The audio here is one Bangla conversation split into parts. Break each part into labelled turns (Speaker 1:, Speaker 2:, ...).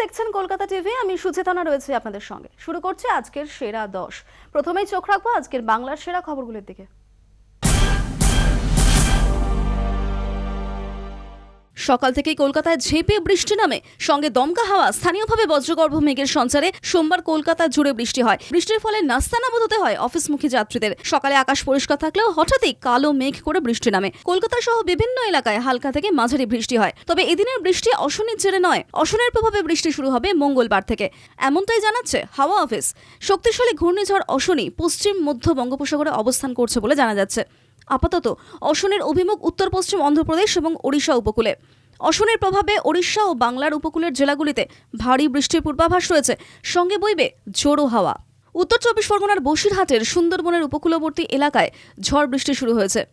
Speaker 1: দেখছেন কলকাতা টিভি। আমি সুচেতনা রয়েছে আপনাদের সঙ্গে। শুরু করছি আজকের সেরা 10। প্রথমেই চোখ রাখবো আজকের বাংলার সেরা খবরগুলোর দিকে। সকাল থেকেই কলকাতায় ঝেঁপে বৃষ্টি নামে, সঙ্গে দমকা হাওয়া, স্থানীয়ভাবে বজ্রগর্ভ মেঘের সঞ্চারে সোমবার কলকাতা জুড়ে বৃষ্টি হয়। বৃষ্টির ফলে নাস্তানাবুদ হতে হয় অফিসমুখী যাত্রীদের। সকালে আকাশ পরিষ্কার থাকলেও হঠাৎই কালো মেঘ করে বৃষ্টি নামে। কলকাতা সহ বিভিন্ন এলাকায় হালকা থেকে মাঝারি বৃষ্টি হয়। তবে এদিনের বৃষ্টি অশনির জেরে নয়, অশনের প্রভাবে বৃষ্টি শুরু হবে মঙ্গলবার থেকে, এমনটাই জানাচ্ছে হাওয়া অফিস। শক্তিশালী ঘূর্ণিঝড় অশনি পশ্চিম মধ্য বঙ্গোপসাগরে অবস্থান করছে বলে জানা যাচ্ছে। আপাতত অশনের অভিমুখ উত্তর পশ্চিম অন্ধ্রপ্রদেশ এবং ওড়িশা উপকূলে। অশনের প্রভাবে ওড়িশা ও বাংলার উপকূলের জেলাগুলিতে ভারী বৃষ্টির পূর্বাভাস রয়েছে, সঙ্গে বইবে ঝোড়ো হাওয়া। উত্তর 24 পরগনার বসিরহাটের সুন্দরবনের উপকূলবর্তী এলাকায় ঝড় বৃষ্টি শুরু হয়েছে।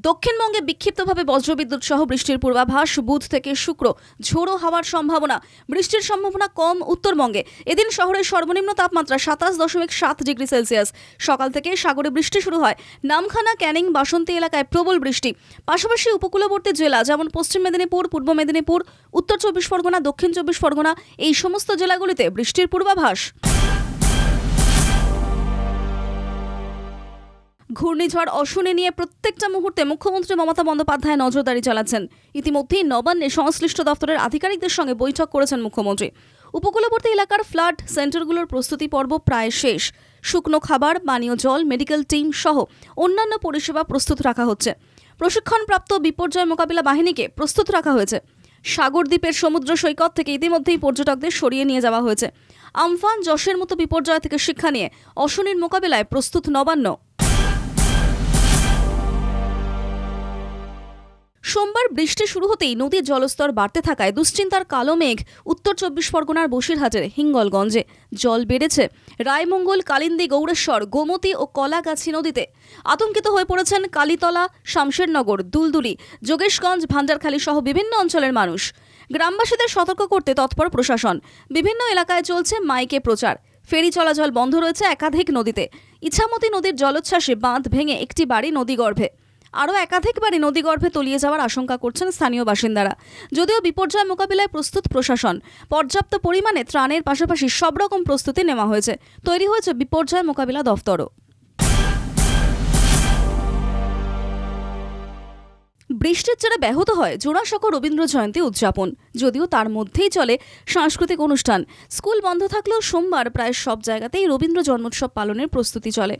Speaker 1: দক্ষিণবঙ্গে বিক্ষিপ্তভাবে বজ্রবিদ্যুৎ সহ বৃষ্টির পূর্বাভাস। বুধ থেকে শুক্র ঝোড়ো হাওয়ার সম্ভাবনা। বৃষ্টির সম্ভাবনা কম উত্তরবঙ্গে। এদিন শহরের সর্বনিম্ন তাপমাত্রা 27.7 ডিগ্রি সেলসিয়াস। সকাল থেকে সাগরে বৃষ্টি শুরু হয়। নামখানা, ক্যানিং, বাসন্তী এলাকায় প্রবল বৃষ্টি। পাশাপাশি উপকূলবর্তী জেলা যেমন পশ্চিম মেদিনীপুর, পূর্ব মেদিনীপুর, উত্তর 24 পরগনা, দক্ষিণ 24 পরগনা, এই সমস্ত জেলাগুলিতে বৃষ্টির পূর্বাভাস। ঘূর্ণিঝড় অশনি নিয়ে প্রত্যেকটা মুহূর্তে মুখ্যমন্ত্রী মমতা বন্দ্যোপাধ্যায় নজরদারি চালাচ্ছেন। ইতিমধ্যেই নবান্নে সংশ্লিষ্ট দপ্তরের আধিকারিকদের সঙ্গে বৈঠক করেছেন মুখ্যমন্ত্রী। উপকূলবর্তী এলাকার ফ্লাড সেন্টারগুলোর প্রস্তুতি পর্ব প্রায় শেষ। শুকনো খাবার, পানীয় জল, মেডিকেল টিম সহ অন্যান্য পরিষেবা প্রস্তুত রাখা হচ্ছে। প্রশিক্ষণপ্রাপ্ত বিপর্যয় মোকাবিলা বাহিনীকে প্রস্তুত রাখা হয়েছে। সাগরদ্বীপের সমুদ্র সৈকত থেকে ইতিমধ্যেই পর্যটকদের সরিয়ে নিয়ে যাওয়া হয়েছে। আমফান, যশের মতো বিপর্যয় থেকে শিক্ষা নিয়ে অশনির মোকাবিলায় প্রস্তুত নবান্ন। সোমবার বৃষ্টি শুরু হতেই নদীর জলস্তর বাড়তে থাকায় দুশ্চিন্তার কালো মেঘ উত্তর 24 পরগনার বসিরহাটের হিঙ্গলগঞ্জে। জল বেড়েছে রায়মঙ্গল, কালিন্দী, গৌড়েশ্বর, গোমতী ও কলাগাছি নদীতে। আতঙ্কিত হয়ে পড়েছেন কালীতলা, শামশেরনগর, দুলদুলি, যোগেশগঞ্জ, ভান্ডারখালী সহ বিভিন্ন অঞ্চলের মানুষ। গ্রামবাসীদের সতর্ক করতে তৎপর প্রশাসন। বিভিন্ন এলাকায় চলছে মাইকে প্রচার। ফেরি চলাচল বন্ধ রয়েছে একাধিক নদীতে। ইছামতি নদীর জলোচ্ছ্বাসে বাঁধ ভেঙে একটি বাড়ি নদীগর্ভে। আরও একাধিক বাড়ি নদীগর্ভে তলিয়ে যাওয়ার আশঙ্কা করছেন স্থানীয় বাসিন্দারা। যদিও বিপর্যয় মোকাবিলায় প্রস্তুত প্রশাসন। পর্যাপ্ত পরিমাণে ত্রাণের পাশাপাশি সব রকম প্রস্তুতি নেওয়া হয়েছে। তৈরি হয়েছে বিপর্যয় মোকাবিলা দফতরও। বৃষ্টির জেরে ব্যাহত হয় জোড়াসাঁকো রবীন্দ্র জয়ন্তী উদযাপন। যদিও তার মধ্যেই চলে সাংস্কৃতিক অনুষ্ঠান। স্কুল বন্ধ থাকলেও সোমবার প্রায় সব জায়গাতেই রবীন্দ্র জন্মোৎসব পালনের প্রস্তুতি চলে।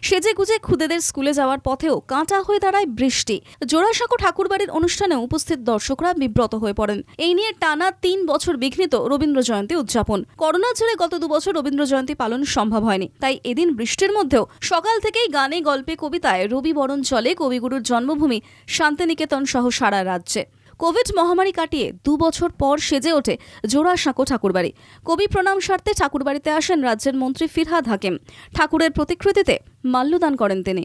Speaker 1: সেজে গুজে খুদেদের স্কুলে যাওয়ার পথেও কাঁটা হয়ে দাঁড়ায় বৃষ্টি। জোড়াসাঁকো ঠাকুরবাড়ির অনুষ্ঠানে উপস্থিত দর্শকরা বিব্রত হয়ে পড়েন। এই নিয়ে টানা 3 বছর বিঘ্নিত রবীন্দ্র জয়ন্তী উদযাপন। করোনার জেরে গত 2 বছর রবীন্দ্র জয়ন্তী পালন সম্ভব হয়নি। তাই এদিন বৃষ্টির মধ্যেও সকাল থেকেই গানে, গল্পে, কবিতায় রবিবরণ চলে কবিগুরুর জন্মভূমি শান্তিনিকেতন সহ সারা রাজ্যে। কোভিড মহামারী কাটিয়ে 2 বছর পর সেজে ওঠে জোড়াসাঁকো ঠাকুরবাড়ি। কবি প্রণাম স্বার্থে ঠাকুরবাড়িতে আসেন রাজ্যের মন্ত্রী ফিরহাদ হাকিম। ঠাকুরের প্রতিকৃতিতে মাল্যদান করেন তিনি।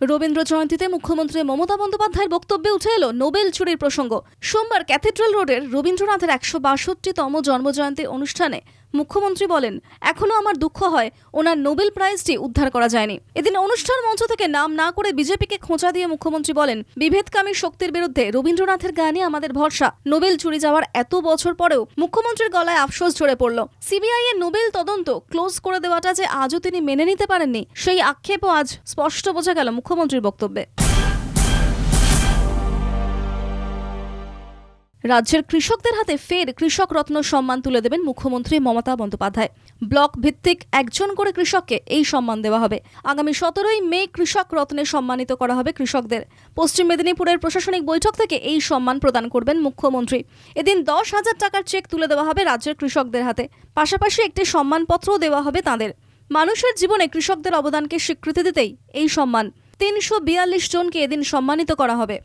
Speaker 1: রবীন্দ্র জয়ন্তীতে মুখ্যমন্ত্রী মমতা বন্দ্যোপাধ্যায়ের বক্তব্যে উঠে এলো নোবেল চুরির প্রসঙ্গ। সোমবার ক্যাথেড্রাল রোডের রবীন্দ্রনাথের 162তম জন্মজয়ন্তী অনুষ্ঠানে মুখ্যমন্ত্রী বলেন, এখনো আমার দুঃখ হয় ওনার নোবেল প্রাইজটি উদ্ধার করা যায়নি। এদিন অনুষ্ঠান মঞ্চ থেকে নাম না করে বিজেপিকে খোঁচা দিয়ে মুখ্যমন্ত্রী বলেন, বিভেদকামী শক্তির বিরুদ্ধে রবীন্দ্রনাথের গানই আমাদের ভরসা। নোবেল চুরি যাওয়ার এত বছর পরেও মুখ্যমন্ত্রীর গলায় আফসোস ঝরে পড়ল। সিবিআই এর নোবেল তদন্ত ক্লোজ করে দেওয়াটা যে আজও তিনি মেনে নিতে পারেননি, সেই আক্ষেপও আজ স্পষ্ট বোঝা গেল মুখ্যমন্ত্রীর বক্তব্যে। রাজ্যের কৃষকদের হাতে ফের কৃষক রত্ন সম্মান তুলে দেবেন মুখ্যমন্ত্রী মমতা বন্দ্যোপাধ্যায়। ব্লক ভিত্তিক একজন করে কৃষককে এই সম্মান দেওয়া হবে। আগামী 17ই মে কৃষক রত্নে সম্মানিত করা হবে কৃষকদের। পশ্চিম মেদিনীপুরের প্রশাসনিক বৈঠক থেকে এই সম্মান প্রদান করবেন মুখ্যমন্ত্রী। এদিন 10,000 টাকার চেক তুলে দেওয়া হবে রাজ্যের কৃষকদের হাতে। পাশাপাশি একটি সম্মানপত্রও দেওয়া হবে তাঁদের। মানুষের জীবনে কৃষকদের অবদানকে স্বীকৃতি দিতেই এই সম্মান। 342 জনকে এদিন সম্মানিত করা হবে।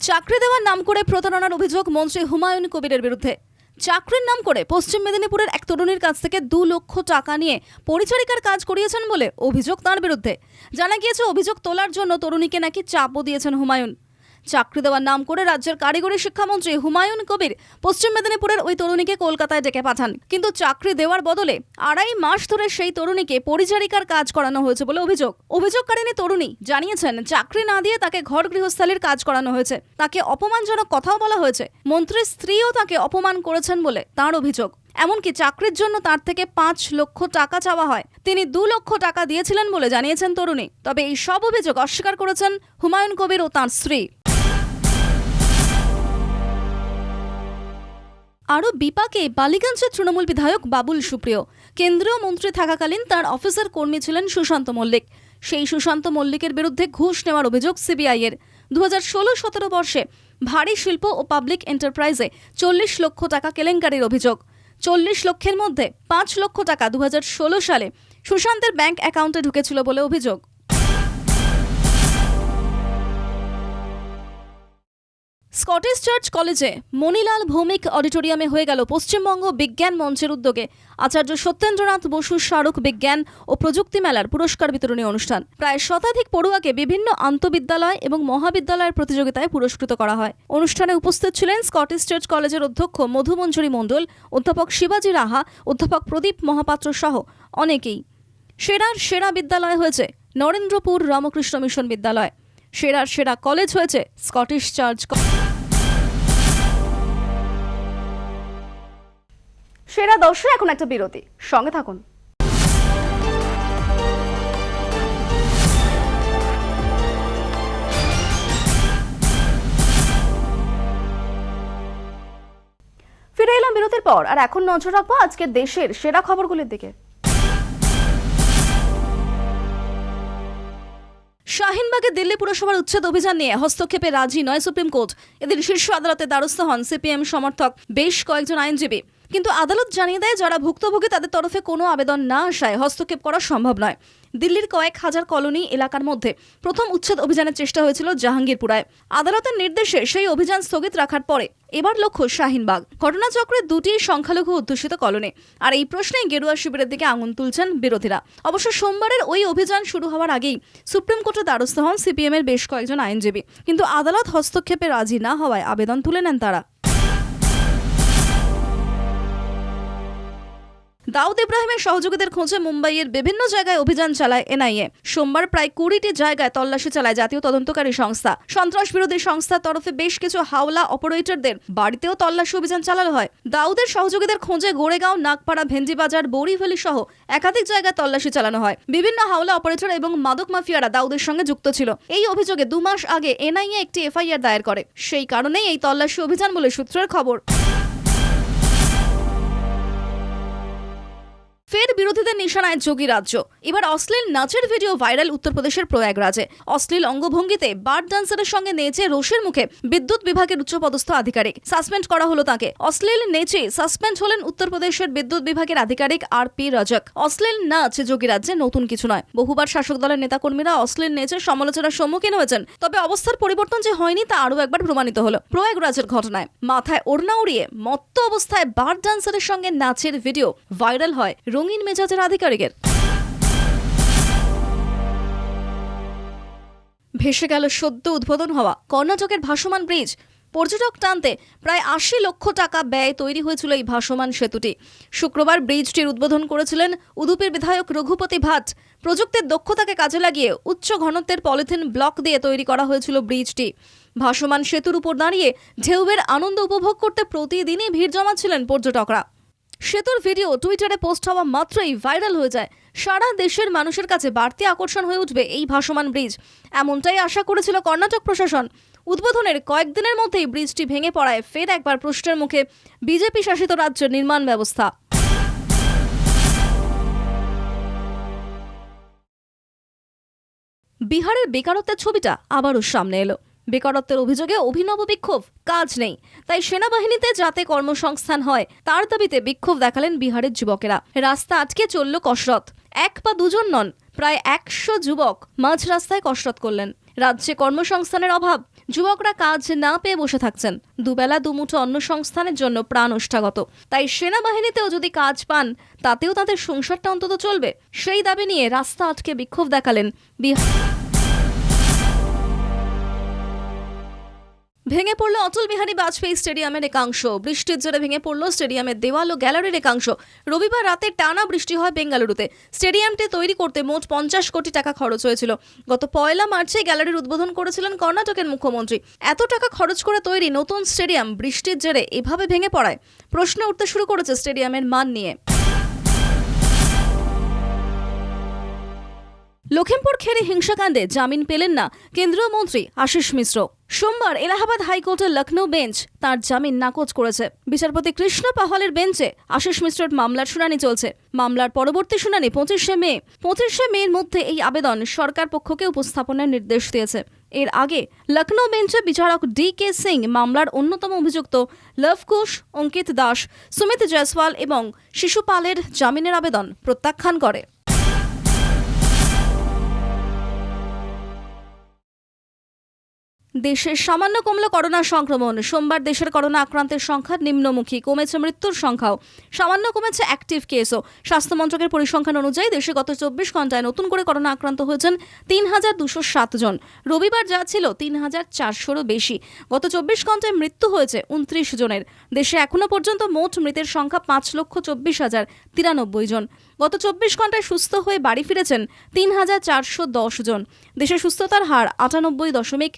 Speaker 1: চাকরি দেওয়ার নাম করে প্রতারণার অভিযোগ মন্ত্রী হুমায়ুন কবিরের বিরুদ্ধে। চাকরির নাম করে পশ্চিম মেদিনীপুরের এক তরুণীর কাছ থেকে 2 লক্ষ টাকা নিয়ে পরিচারিকার কাজ করিয়েছেন বলে অভিযোগ তাঁর বিরুদ্ধে। জানা গিয়েছে, অভিযোগ তোলার জন্য তরুণীকে নাকি চাপও দিয়েছেন হুমায়ুন। চাকরি দেওয়ার নাম করে রাজ্যের কারিগরি শিক্ষামন্ত্রী হুমায়ুন কবির পশ্চিম মেদিনীপুরের ওই তরুণীকে কলকাতায় ডেকে পাঠান, কিন্তু চাকরি দেওয়ার বদলে 2.5 মাস ধরে সেই তরুণীকে পরিচারিকার কাজ করানো হয়েছে বলে অভিযোগকারিণী তরুণী জানিয়েছেন, চাকরি না দিয়ে তাকে ঘর গৃহস্থালির কাজ করানো হয়েছে, তাকে অপমানজনক কথাও বলা হয়েছে, মন্ত্রীর স্ত্রীও তাকে অপমান করেছেন বলে তার অভিযোগ। এমনকি চাকরির জন্য তার থেকে 5 লক্ষ টাকা চাওয়া হয়, তিনি 2 লক্ষ টাকা দিয়েছিলেন বলে জানিয়েছেন তরুণী। তবে এই সব অভিযোগ অস্বীকার করেছেন হুমায়ুন কবির ও তাঁর স্ত্রী। আরও বিপাকে বালিগঞ্জের তৃণমূল বিধায়ক বাবুল সুপ্রিয়। কেন্দ্রীয় মন্ত্রী থাকাকালীন তার অফিসের কর্মী ছিলেন সুশান্ত মল্লিক। সেই সুশান্ত মল্লিকের বিরুদ্ধে ঘুষ নেওয়ার অভিযোগ সিবিআইয়ের। 2016-17 বর্ষে ভারী শিল্প ও পাবলিক এন্টারপ্রাইজে 40 লক্ষ টাকা কেলেঙ্কারির অভিযোগ। 40 লক্ষের মধ্যে 5 লক্ষ টাকা 2016 সালে সুশান্তের ব্যাংক অ্যাকাউন্টে ঢুকেছিল বলে অভিযোগ। স্কটিশ চার্চ কলেজে মণিলাল ভৌমিক অডিটোরিয়ামে হয়ে গেল পশ্চিমবঙ্গ বিজ্ঞান মঞ্চের উদ্যোগে আচার্য সত্যেন্দ্রনাথ বসু স্মারক বিজ্ঞান ও প্রযুক্তি মেলার পুরস্কার বিতরণী অনুষ্ঠান। প্রায় শতাধিক পড়ুয়াকে বিভিন্ন আন্তঃবিদ্যালয় এবং মহাবিদ্যালয়ের প্রতিযোগিতায় পুরস্কৃত করা হয়। অনুষ্ঠানে উপস্থিত ছিলেন স্কটিশ চার্চ কলেজের অধ্যক্ষ মধুমঞ্জরী মণ্ডল, অধ্যাপক শিবাজি রাহা, অধ্যাপক প্রদীপ মহাপাত্র সহ অনেকেই। সেরা বিদ্যালয় হয়েছে নরেন্দ্রপুর রামকৃষ্ণ মিশন বিদ্যালয়। সেরা কলেজ হয়েছে স্কটিশ চার্চ। সেরা 10 এখন একটা বিরতি, সঙ্গে থাকুন। ফিরে এলাম বিরতির পর, আর এখন নজর রাখবো আজকের দেশের সেরা খবরগুলির দিকে। শাহিনবাগে দিল্লি পুরসভার উচ্ছেদ অভিযান নিয়ে হস্তক্ষেপে রাজি নয় সুপ্রিম কোর্ট। এদিন শীর্ষ আদালতে দ্বারস্থ হন সিপিএম সমর্থক বেশ কয়েকজন আইনজীবী, কিন্তু আদালত জানিয়ে দেয় যারা ভুক্তভোগী তাদের তরফে কোনো আবেদন না আসায় হস্তক্ষেপ করা সম্ভব নয়। দিল্লির কয়েক হাজার কলোনি এলাকার মধ্যে প্রথম উচ্ছেদ অভিযানের চেষ্টা হয়েছিল জাহাঙ্গীরপুরায়। আদালতের নির্দেশে সেই অভিযান স্থগিত রাখার পরে এবার লক্ষ্য শাহিনবাগ। ঘটনাচক্রে 2টি সংখ্যালঘু অধ্যুষিত কলোনি, আর এই প্রশ্নে গেরুয়া শিবিরের দিকে আঙুল তুলছেন বিরোধীরা। অবশ্য সোমবারের ওই অভিযান শুরু হওয়ার আগেই সুপ্রিম কোর্টে দ্বারস্থ হন সিপিএমের বেশ কয়েকজন আইনজীবী, কিন্তু আদালত হস্তক্ষেপে রাজি না হওয়ায় আবেদন তুলে নেন তারা। দাউদ ইব্রাহিমের সহযোগীদের খোঁজে মুম্বাইয়ের বিভিন্ন জায়গায় অভিযান চালায় এনআইএ। সোমবার প্রায় 20টি জায়গায় তল্লাশি চালায় জাতীয় তদন্তকারী সংস্থা। সন্ত্রাস বিরোধী সংস্থার তরফে বেশ কিছু হাওলা অপারেটরদের বাড়িতেও তল্লাশি অভিযান চালানো হয়। দাউদের সহযোগীদের খোঁজে গোড়েগাঁও, নাগপাড়া, ভেঞ্জিবাজার, বৌরিভ্যালি সহ একাধিক জায়গায় তল্লাশি চালানো হয়। বিভিন্ন হাওলা অপারেটর এবং মাদক মাফিয়ারা দাউদের সঙ্গে যুক্ত ছিল। এই অভিযোগে 2 মাস আগে এনআইএ একটি এফআইআর দায়ের করে। সেই কারণেই এই তল্লাশি অভিযান বলে সূত্রের খবর। ফের বিরোধীদের নিশানায় যোগী রাজ্য। এবার অশ্লীল নাচের ভিডিও ভাইরাল উত্তরপ্রদেশের প্রয়াগরাজে। অশ্লীল অঙ্গভঙ্গিতে বার ডান্সারের সঙ্গে নেচে রোষের মুখে বিদ্যুৎ বিভাগের উচ্চপদস্থ আধিকারিক। সাসপেন্ড করা হলো তাকে। অশ্লীল নেচে সাসপেন্ড হলেন উত্তরপ্রদেশের বিদ্যুৎ বিভাগের আধিকারিক আর.পি. রজক। অশ্লীল নাচ যোগী রাজ্যে নতুন কিছু নয়। বহুবার শাসক দলের নেতাকর্মীরা অশ্লীল নেচে সমালোচনার সম্মুখীন হয়েছেন, তবে অবস্থার পরিবর্তন যে হয়নি তা আরও একবার প্রমাণিত হলো প্রয়াগরাজের ঘটনায়। মাথায় ওড়না উড়িয়ে মত্ত অবস্থায় বার ডান্সারের সঙ্গে নাচের ভিডিও ভাইরাল হয় রঙিন মেজাজের আধিকারিকের। ভেসে গেল সদ্য উদ্বোধন হওয়া কর্ণাটকের ভাসমান ব্রিজ। পর্যটক টানতে প্রায় 80 লক্ষ টাকা ব্যয় তৈরি হয়েছিল এই ভাসমান সেতুটি। শুক্রবার ব্রিজটির উদ্বোধন করেছিলেন উদুপির বিধায়ক রঘুপতি ভাট। প্রযুক্তির দক্ষতাকে কাজে লাগিয়ে উচ্চ ঘনত্বের পলিথিন ব্লক দিয়ে তৈরি করা হয়েছিল ব্রিজটি। ভাসমান সেতুর উপর দাঁড়িয়ে ঢেউয়ের আনন্দ উপভোগ করতে প্রতিদিনই ভিড় জমাচ্ছিলেন পর্যটকরা। সেতুর ভিডিও টুইটারে পোস্ট হওয়া মাত্রই ভাইরাল হয়ে যায়। সারা দেশের মানুষের কাছে বাড়তি আকর্ষণ হয়ে উঠবে এই ভাসমান ব্রিজ, এমনটাই আশা করেছিল কর্ণাটক প্রশাসন। উদ্বোধনের কয়েকদিনের মধ্যেই ব্রিজটি ভেঙে পড়ায় ফের একবার প্রশ্নের মুখে বিজেপি শাসিত রাজ্যের নির্মাণ ব্যবস্থা। বিহারের বেকারত্বের ছবিটা আবারও সামনে এলো। বেকারত্বের অভিযোগে অভিনব বিক্ষোভ। কাজ নেই, তাই সেনাবাহিনীতে যাতে কর্মসংস্থান হয় তার দাবিতে বিক্ষোভ দেখালেন বিহারের যুবকেরা। রাস্তা আটকে চলল কসরত। 1 বা 2 জন নন, প্রায় 100 যুবক মাঝ রাস্তায় কসরত করলেন। রাজ্যে কর্মসংস্থানের অভাব, যুবকরা কাজ না পেয়ে বসে থাকছেন। দুবেলা দুমুঠো অন্ন সংস্থানের জন্য প্রাণ ওষ্ঠাগত। তাই সেনাবাহিনীতেও যদি কাজ পান তাতেও তাদের সংসারটা অন্তত চলবে, সেই দাবি নিয়ে রাস্তা আটকে বিক্ষোভ দেখালেন বিহার। ভেঙে পড়ল অটল বিহারী বাজপেয়ী স্টেডিয়ামের একাংশ। বৃষ্টির জেরে ভেঙে পড়ল স্টেডিয়ামের দেওয়াল ও গ্যালারির একাংশ। রবিবার রাতে টানা বৃষ্টি হয় বেঙ্গালুরুতে। স্টেডিয়ামটি তৈরি করতে মোট 50 কোটি টাকা খরচ হয়েছিল। গত 1 মার্চে গ্যালারির উদ্বোধন করেছিলেন কর্ণাটকের মুখ্যমন্ত্রী। এত টাকা খরচ করে তৈরি নতুন স্টেডিয়াম বৃষ্টির জেরে এভাবে ভেঙে পড়ায় প্রশ্ন উঠতে শুরু করেছে স্টেডিয়ামের মান নিয়ে। লখিমপুর খেরি হিংসাকাণ্ডে জামিন পেলেন না কেন্দ্রীয় মন্ত্রী আশিস মিশ্র। সোমবার এলাহাবাদ হাইকোর্টের লখনৌ বেঞ্চ তার জামিন নাকচ করেছে। বিচারপতি কৃষ্ণ পাহালের বেঞ্চে আশিস মিশ্রের মামলার শুনানি চলছে। মামলার পরবর্তী শুনানি 25শে মের মধ্যে এই আবেদন সরকার পক্ষকে উপস্থাপনের নির্দেশ দিয়েছে। এর আগে লখনৌ বেঞ্চে বিচারক ডি.কে. সিং মামলার অন্যতম অভিযুক্ত লভ ঘোষ, অঙ্কিত দাস, সুমিত জয়সওয়াল এবং শিশুপালের জামিনের আবেদন প্রত্যাখ্যান করে। দেশে সামান্য কমল করোনা সংক্রমণ। সোমবার দেশের করোনা আক্রান্তের সংখ্যা নিম্নমুখী, কমেছে মৃত্যুর সংখ্যাও, সামান্য কমেছে অ্যাক্টিভ কেসও। স্বাস্থ্য মন্ত্রকের পরিসংখ্যান অনুযায়ী দেশে গত 24 ঘন্টায় নতুন করে করোনা আক্রান্ত হয়েছেন 3207 জন। রবিবার যা ছিল 3400-রও বেশি। গত 24 ঘন্টায় মৃত্যু হয়েছে 29 জনের। দেশে এখনো পর্যন্ত মোট মৃতের সংখ্যা 5,24,093 জন। গত 24 ঘন্টায় সুস্থ হয়ে বাড়ি ফিরেছেন 3410 জন। দেশে সুস্থতার হার 98.।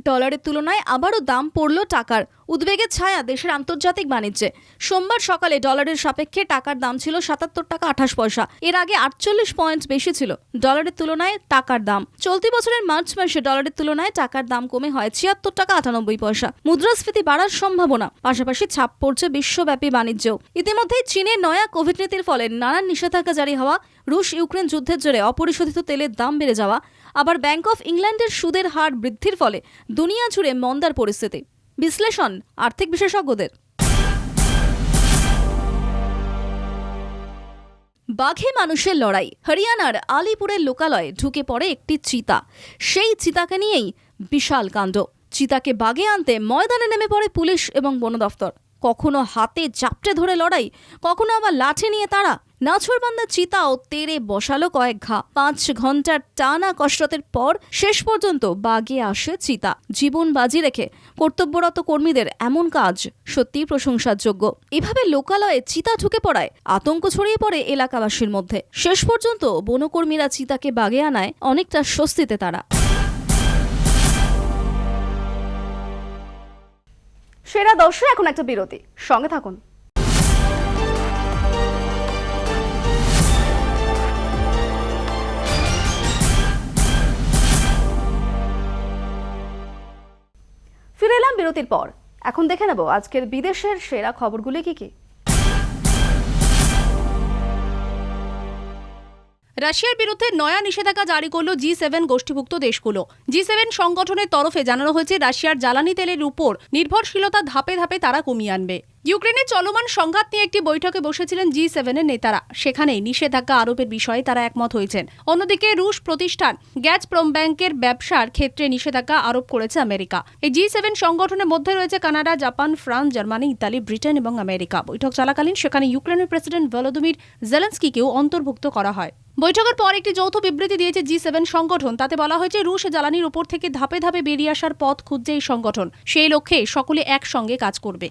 Speaker 1: ডলারের তুলনায় আবারও দাম পড়ল টাকার। উদ্বেগের ছায়া দেশের আন্তর্জাতিক বাণিজ্যে। সোমবার সকালে ডলারের সাপেক্ষে টাকার দাম ছিল 77 টাকা 28 পয়সা। এর আগে 48 পয়েন্ট বেশি ছিল ডলারের তুলনায় টাকার দাম। চলতি বছরের মার্চ মাসে ডলারের তুলনায় টাকার দাম কমে হয় 76 টাকা 98 পয়সা। মুদ্রাস্ফীতি বাড়ার সম্ভাবনা, পাশাপাশি ছাপ পড়ছে বিশ্বব্যাপী বাণিজ্যেও। ইতিমধ্যেই চীনের নয়া কোভিড নীতির ফলে নানান নিষেধাজ্ঞা জারি হওয়া, রুশ ইউক্রেন যুদ্ধের জেরে অপরিশোধিত তেলের দাম বেড়ে যাওয়া, আবার ব্যাংক অফ ইংল্যান্ডের সুদের হার বৃদ্ধির ফলে দুনিয়া জুড়ে মন্দার পরিস্থিতি। বিশ্লেষণ আর্থিক বিশেষজ্ঞদের। বাঘে মানুষের লড়াই। হরিয়ানার আলিপুরের লোকালয়ে ঢুকে পড়ে একটি চিতা। সেই চিতাকে নিয়েই বিশাল কাণ্ড। চিতাকে বাগে আনতে ময়দানে নেমে পড়ে পুলিশ এবং বন দফতর। কখনো হাতে জাপটে ধরে লড়াই, কখনো আবার লাঠি নিয়ে তাড়া। নাছোড়বান্দা চিতাও তেড়ে বসালো কয়েক ঘা। 5 ঘন্টার টানা কসরতের পর শেষ পর্যন্ত বাগে আসে চিতা। জীবন বাজি রেখে কর্তব্যরত কর্মীদের এমন কাজ সত্যিই প্রশংসার যোগ্য। এভাবে লোকালয়ে চিতা ঢুকে পড়ায় আতঙ্ক ছড়িয়ে পড়ে এলাকাবাসীর মধ্যে। শেষ পর্যন্ত বনকর্মীরা চিতাকে বাগে আনায় অনেকটা স্বস্তিতে তারা। সেরা দর্শক, এখন একটা বিরতি, সঙ্গে থাকুন। ফিরে এলাম বিরতির পর। এখন দেখে নেব আজকের বিদেশের সেরা খবরগুলি কি কি।
Speaker 2: রাশিয়ার বিরুদ্ধে নয়া নিষেধাজ্ঞা জারি করল G7 গোষ্ঠীভুক্ত দেশগুলো। G7 সংগঠনের তরফে জানানো হয়েছে রাশিয়ার জ্বালানি তেলের উপর নির্ভরশীলতা ধাপে ধাপে তারা কমিয়ে আনবে। ইউক্রেনের চলমান সংঘাত নিয়ে একটি বৈঠকে বসেছিলেন G7 এর নেতারা। সেখানেই নিষেধাজ্ঞা আরোপের বিষয়ে তারা একমত হয়েছেন। অন্যদিকে রুশ প্রতিষ্ঠান গ্যাজপ্রম ব্যাংকের ব্যবসার ক্ষেত্রে নিষেধাজ্ঞা আরোপ করেছে আমেরিকা। এই G7 সংগঠনের মধ্যে রয়েছে Canada, Japan, France, Germany, Italy, Britain এবং আমেরিকা। বৈঠক চলাকালীন সেখানে ইউক্রেনের প্রেসিডেন্ট ভলোদিমির জেলেনস্কিকেও অন্তর্ভুক্ত করা হয়। বৈঠকের পর একটি যৌথ বিবৃতি দিয়েছে G7 সংগঠন। তাতে বলা হয়েছে রুশ জ্বালানির উপর থেকে ধাপে ধাপে বেরিয়ে আসার পথ খুঁজছে এই সংগঠন। সেই লক্ষ্যে সকলে একসঙ্গে কাজ করবে।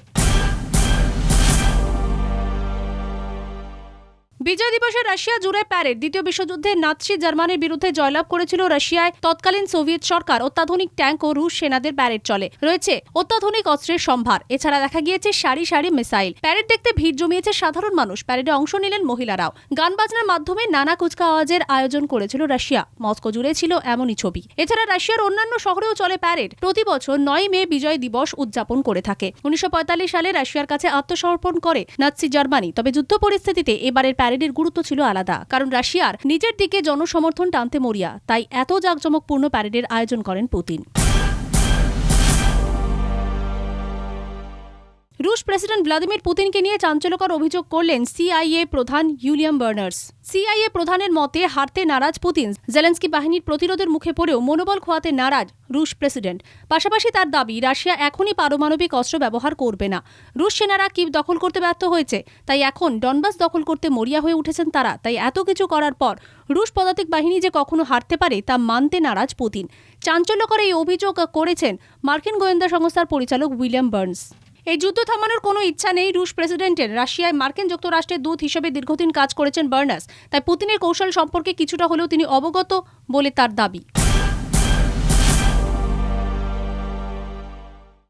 Speaker 2: বিজয় দিবসে রাশিয়া জুড়ে প্যারেড। দ্বিতীয় বিশ্বযুদ্ধে নাৎসি জার্মানির বিরুদ্ধে জয়লাভ করেছিল রাশিয়ায় তৎকালীন সোভিয়েত সরকার। অত্যাধুনিক ট্যাঙ্ক ও রুশ সেনাদের প্যারেড চলে। রয়েছে অত্যাধুনিক অস্ত্রের সম্ভার। এছাড়া দেখা গিয়েছে সারি সারি মিসাইল। প্যারেড দেখতে ভিড় জমিয়েছে সাধারণ মানুষ। প্যারেডে অংশ নিলেন মহিলারাও। গান বাজনার মাধ্যমে নানা কুচকাওয়াজের আয়োজন করেছিল রাশিয়া। মস্কো জুড়ে ছিল এমনই ছবি। এছাড়া রাশিয়ার অন্যান্য শহরেও চলে প্যারেড। প্রতি বছর 9 মে বিজয় দিবস উদযাপন করে থাকে। 1945 সালে রাশিয়ার কাছে আত্মসমর্পণ করে নাৎসি জার্মানি। তবে যুদ্ধ পরিস্থিতিতে এবারের প্যারেডের গুরুত্ব ছিল আলাদা, কারণ রাশিয়ার নিজের দিকে জনসমর্থন টানতে মরিয়া। তাই এত জাঁকজমকপূর্ণ প্যারেডের আয়োজন করেন পুতিন। রুশ প্রেসিডেন্ট ভ্লাদিমির পুতিনকে নিয়ে চাঞ্চল্যকর অভিযোগ করলেন সিআইএ প্রধান ইউলিয়াম বার্নার্স। সিআইএ প্রধানের মতে হারতে নারাজ পুতিন, জেলেনস্কি বাহিনীর প্রতিরোধের মুখে পড়েও মনোবল খোয়াতে নারাজ রুশ প্রেসিডেন্ট। পাশাপাশি তার দাবি রাশিয়া এখনই পারমাণবিক অস্ত্র ব্যবহার করবে না। রুশ সেনারা কিভ দখল করতে ব্যর্থ হয়েছে, তাই এখন ডনবাস দখল করতে মরিয়া হয়ে উঠেছেন তারা। তাই এত কিছু করার পর রুশ পদাতিক বাহিনী যে কখনো হারতে পারে তা মানতে নারাজ পুতিন। চাঞ্চল্যকর এই অভিযোগ করেছেন মার্কিন গোয়েন্দা সংস্থার পরিচালক উইলিয়াম বার্নস। এই যুদ্ধ থামানোর কোনো ইচ্ছা নেই রুশ প্রেসিডেন্টের। রাশিয়ায় মার্কিন যুক্তরাষ্ট্রের দূত হিসেবে দীর্ঘদিন কাজ করেছেন বার্নার্স, তাই পুতিনের কৌশল সম্পর্কে কিছুটা হলেও তিনি অবগত বলে তার দাবি।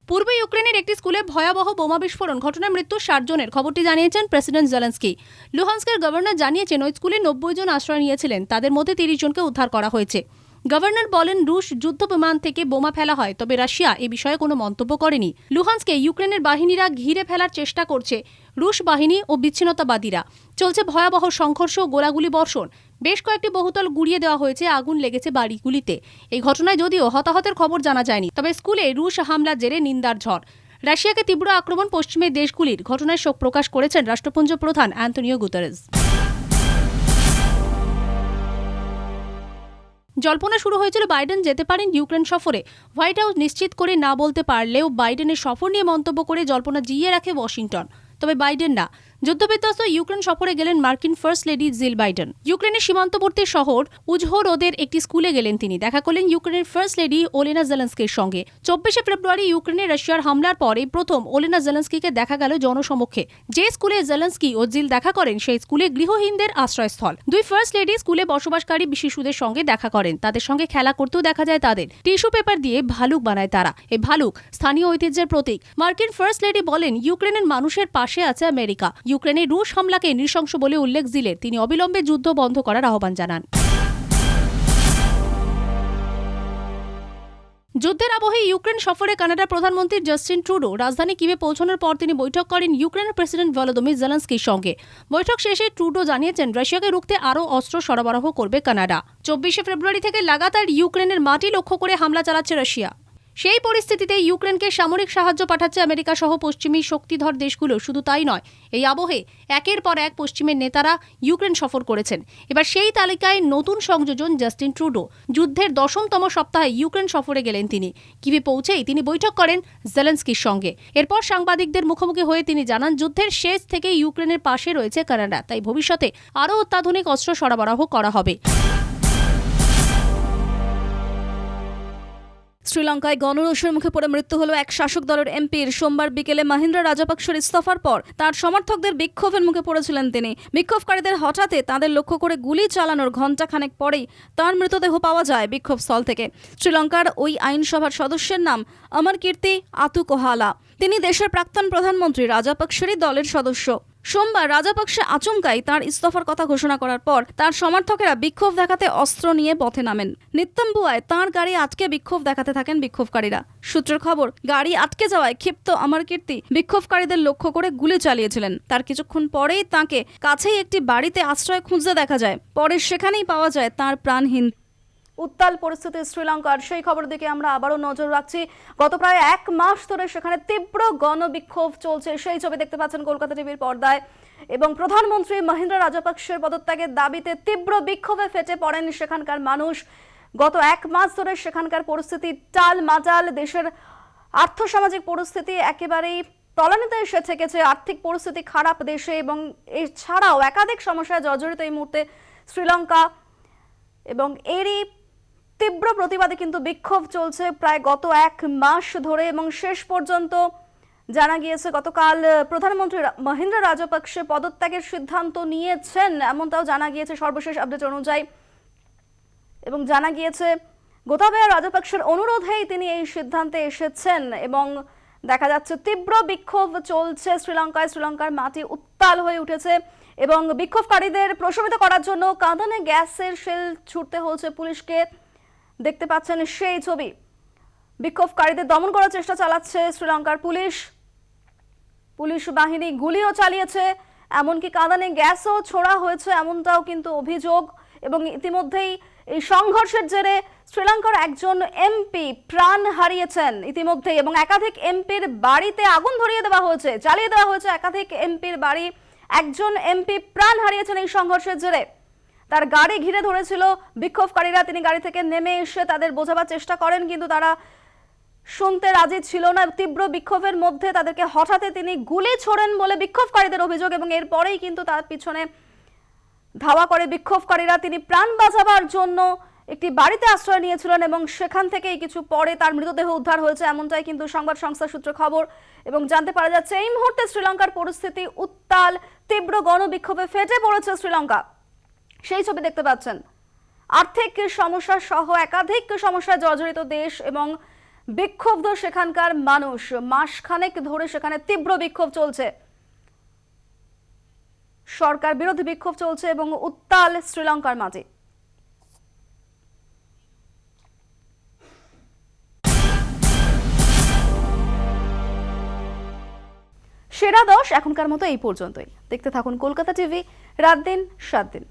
Speaker 2: পূর্ব ইউক্রেনের একটি স্কুলে ভয়াবহ বোমা বিস্ফোরণ, ঘটনায় মৃত্যু 60 জনের। খবরটি জানিয়েছেন প্রেসিডেন্ট জেলেনস্কি। লুহান্স্কের গভর্নর জানিয়েছেন ওই স্কুলে 90 জন আশ্রয় নিয়েছিলেন, তাদের মধ্যে 30 জনকে উদ্ধার করা হয়েছে। গভর্নর বলেন রুশ যুদ্ধ বিমান থেকে বোমা ফেলা হয়, তবে রাশিয়া এ বিষয়ে কোনো মন্তব্য করেনি। লুহান্সকে ইউক্রেনের বাহিনীরা ঘিরে ফেলার চেষ্টা করছে রুশ বাহিনী ও বিচ্ছিন্নতাবাদীরা। চলছে ভয়াবহ সংঘর্ষ ও গোলাগুলি বর্ষণ। বেশ কয়েকটি বহুতল গুড়িয়ে দেওয়া হয়েছে, আগুন লেগেছে বাড়িগুলিতে। এই ঘটনায় যদিও হতাহতের খবর জানা যায়নি, তবে স্কুলে রুশ হামলার জেরে নিন্দার ঝড়। রাশিয়াকে তীব্র আক্রমণ পশ্চিমের দেশগুলির। ঘটনায় শোক প্রকাশ করেছেন রাষ্ট্রপুঞ্জ প্রধান অ্যান্তনিও গুতেরেস। জল্পনা শুরু হয়েছিল বাইডেন যেতে পারেন ইউক্রেন সফরে। হোয়াইট হাউস নিশ্চিত করে না বলতে পারলেও বাইডেনের সফর নিয়ে মন্তব্য করে জল্পনা জিইয়ে রাখে ওয়াশিংটন। তবে বাইডেন না, যুদ্ধবিধ্বস্ত ইউক্রেন সফরে গেলেন মার্কিন ফার্স্ট লেডি জিল বাইডেন। ইউক্রেনের সীমান্তবর্তী শহর উজহরোদের একটি স্কুলে গেলেন তিনি। দেখা করলেন ইউক্রেনের ফার্স্ট লেডি ওলেনা জেলেনস্কির সঙ্গে। 24 ফেব্রুয়ারি ইউক্রেনে রাশিয়ার হামলার পরে প্রথম ওলেনা জেলেনস্কিকে দেখা গেল জনসমক্ষে। যে স্কুলে জেলেনস্কি ও জিল দেখা করেন সেই স্কুলে গৃহহীনদের আশ্রয়স্থল। দুই ফার্স্ট লেডি স্কুলে বসবাসকারী শিশুদের সঙ্গে দেখা করেন, তাদের সঙ্গে খেলা করতেও দেখা যায় তাদের। টিস্যু পেপার দিয়ে ভালুক বানায় তারা। এই ভালুক স্থানীয় ঐতিহ্যের প্রতীক। মার্কিন ফার্স্ট লেডি বলেন ইউক্রেনের মানুষের পাশে আছে আমেরিকা। ইউক্রেনে রুশ হামলাকে নৃশংস বলে উল্লেখ জিলের। তিনি অবিলম্বে যুদ্ধ বন্ধ করার আহ্বান জানান। যুদ্ধের আবহে ইউক্রেন সফরে কানাডার প্রধানমন্ত্রী জাস্টিন ট্রুডো রাজধানী কিভে পৌঁছানোর পর তিনি বৈঠক করেন ইউক্রেনের প্রেসিডেন্ট ভলোদিমির জেলেনস্কির সঙ্গে। বৈঠক শেষে ট্রুডো জানিয়েছেন রাশিয়াকে রুখতে আরও অস্ত্র সরবরাহ করবে কানাডা। 24 ফেব্রুয়ারি থেকে লাগাতার ইউক্রেনের মাটি লক্ষ্য করে হামলা চালাচ্ছে রাশিয়া। সেই পরিস্থিতিতে ইউক্রেনকে সামরিক সাহায্য পাঠাচ্ছে আমেরিকা সহ পশ্চিমী শক্তিধর দেশগুলো। শুধু তাই নয়, এই আবহে একের পর এক পশ্চিমের নেতারা ইউক্রেন সফর করেছেন। এবার সেই তালিকায় নতুন সংযোজন জাস্টিন ট্রুডো। যুদ্ধের 10তম সপ্তাহে ইউক্রেন সফরে গেলেন তিনি। কিভে পৌঁছেই তিনি বৈঠক করেন জেলেনস্কির সঙ্গে। এরপর সাংবাদিকদের মুখোমুখি হয়ে তিনি জানান যুদ্ধের শেষ থেকে ইউক্রেনের পাশে রয়েছে কানাডা, তাই ভবিষ্যতে আরও অত্যাধুনিক অস্ত্র সরবরাহ করা হবে।
Speaker 1: শ্রীলঙ্কায় গণরোষের মুখে পড়ে মৃত্যু হলো এক শাসক দলের এমপির। সোমবার বিকেলে মহিন্দ্রা রাজাপাকসের ইস্তফার পর তার সমর্থকদের বিক্ষোভের মুখে পড়েছিলেন তিনি। বিক্ষোভকারীদের হঠাৎ তাদের লক্ষ্য করে গুলি চালানোর ঘণ্টাখানেক পরেই তার মৃতদেহ পাওয়া যায় বিক্ষোভস্থল থেকে। শ্রীলঙ্কার ওই আইনসভার সদস্যের নাম অমরকীর্তি আতুকোহালা। তিনি দেশের প্রাক্তন প্রধানমন্ত্রী রাজাপাকসেরই দলের সদস্য। সোমবার রাজাপাকসে আচমকাই তার ইস্তফার কথা ঘোষণা করার পর তার সমর্থকেরা বিক্ষোভ দেখাতে অস্ত্র নিয়ে পথে নামেন। নিত্তাম্বুয়ায় তাঁর গাড়ি আটকে বিক্ষোভ দেখাতে থাকেন বিক্ষোভকারীরা। সূত্রের খবর, গাড়ি আটকে যাওয়ায় ক্ষিপ্ত অমরকীর্তি বিক্ষোভকারীদের লক্ষ্য করে গুলি চালিয়েছিলেন। তার কিছুক্ষণ পরেই তাঁকে কাছেই একটি বাড়িতে আশ্রয় খুঁজতে দেখা যায়। পরে সেখানেই পাওয়া যায় তাঁর প্রাণহীন। উত্তাল পরিস্থিতি শ্রীলঙ্কার, সেই খবর দিকে আমরা আবারও নজর রাখছি। গত প্রায় 1 মাস ধরে সেখানে তীব্র গণবিক্ষোভ চলছে, সেই ছবি দেখতে পাচ্ছেন কলকাতা টিভির পর্দায়। এবং প্রধানমন্ত্রী মহিন্দ্রা রাজাপাকসের পদত্যাগের দাবিতে তীব্র বিক্ষোভে ফেটে পড়েন সেখানকার মানুষ। গত 1 মাস ধরে সেখানকার পরিস্থিতি টালমাটাল। দেশের আর্থসামাজিক পরিস্থিতি একেবারেই তলানিতে এসে ঠেকেছে। আর্থিক পরিস্থিতি খারাপ দেশে, এবং এছাড়াও একাধিক সমস্যায় জর্জরিত এই মুহূর্তে শ্রীলঙ্কা। এবং এরই তীব্র প্রতিবাদে কিন্তু বিক্ষোভ চলছে প্রায় গত 1 মাস ধরে। এবং শেষ পর্যন্ত জানা গিয়েছে গতকাল প্রধানমন্ত্রী মহিন্দ্রা রাজাপাকসে পদত্যাগের সিদ্ধান্ত নিয়েছেন, এমনটাও জানা গিয়েছে সর্বশেষ আপডেট অনুযায়ী। এবং জানা গিয়েছে গোতাবায়া রাজাপাকসের অনুরোধেই তিনি এই সিদ্ধান্তে এসেছেন। এবং দেখা যাচ্ছে তীব্র বিক্ষোভ চলছে শ্রীলঙ্কায়। শ্রীলঙ্কার মাটি উত্তাল হয়ে উঠেছে এবং বিক্ষোভকারীদের প্রশমিত করার জন্য কাঁদানে গ্যাসের শেল ছুটতে হয়েছে পুলিশকে। দেখতে পাচ্ছেন সেই ছবি। বিক্ষোভকারীদের দমন করার চেষ্টা চালাচ্ছে শ্রীলঙ্কার পুলিশ। পুলিশ বাহিনী গুলিও চালিয়েছে, এমনকি কাঁদানে গ্যাসও ছোড়া হয়েছে, এমনটাও কিন্তু অভিযোগ। এবং ইতিমধ্যেই এই সংঘর্ষের জেরে শ্রীলঙ্কার একজন এমপি প্রাণ হারিয়েছেন ইতিমধ্যেই, এবং একাধিক এমপির বাড়িতে আগুন ধরিয়ে দেওয়া হয়েছে, জ্বালিয়ে দেওয়া হয়েছে একাধিক এমপির বাড়ি। একজন এমপি প্রাণ হারিয়েছেন এই সংঘর্ষের জেরে। তার গাড়ি ঘিরে ধরেছিল বিক্ষোভকারীরা, তিনি গাড়ি থেকে নেমে এসে তাদের বোঝাবার চেষ্টা করেন, কিন্তু তারা শুনতে রাজি ছিল না। তীব্র বিক্ষোভের মধ্যে তাদেরকে হঠাৎ তিনি গুলি ছোড়েন বলে বিক্ষোভকারীদের অভিযোগ, এবং এরপরেই কিন্তু তার পিছনে ধাওয়া করে বিক্ষোভকারীরা। তিনি প্রাণ বাঁচাবার জন্য একটি বাড়িতে আশ্রয় নিয়েছিলেন এবং সেখান থেকেই কিছু পরে তার মৃতদেহ উদ্ধার হয়েছে, এমনটাই কিন্তু সংবাদ সংস্থা সূত্রে খবর। এবং জানতে পারা যাচ্ছে এই মুহূর্তে শ্রীলঙ্কার পরিস্থিতি উত্তাল, তীব্র গণবিক্ষোভে ফেটে পড়েছে শ্রীলঙ্কা। সেই ছবি দেখতে পাচ্ছেন। আর্থিক সমস্যা সহ একাধিক সমস্যায় জর্জরিত দেশ এবং বিক্ষুব্ধ সেখানকার মানুষ। মাসখানেক ধরে সেখানে তীব্র বিক্ষোভ চলছে, সরকার বিরোধী বিক্ষোভ চলছে এবং উত্তাল শ্রীলঙ্কার মাঝে। সেরা 10 এখনকার মতো এই পর্যন্তই। দেখতে থাকুন কলকাতা টিভি, রাত দিন 7 দিন।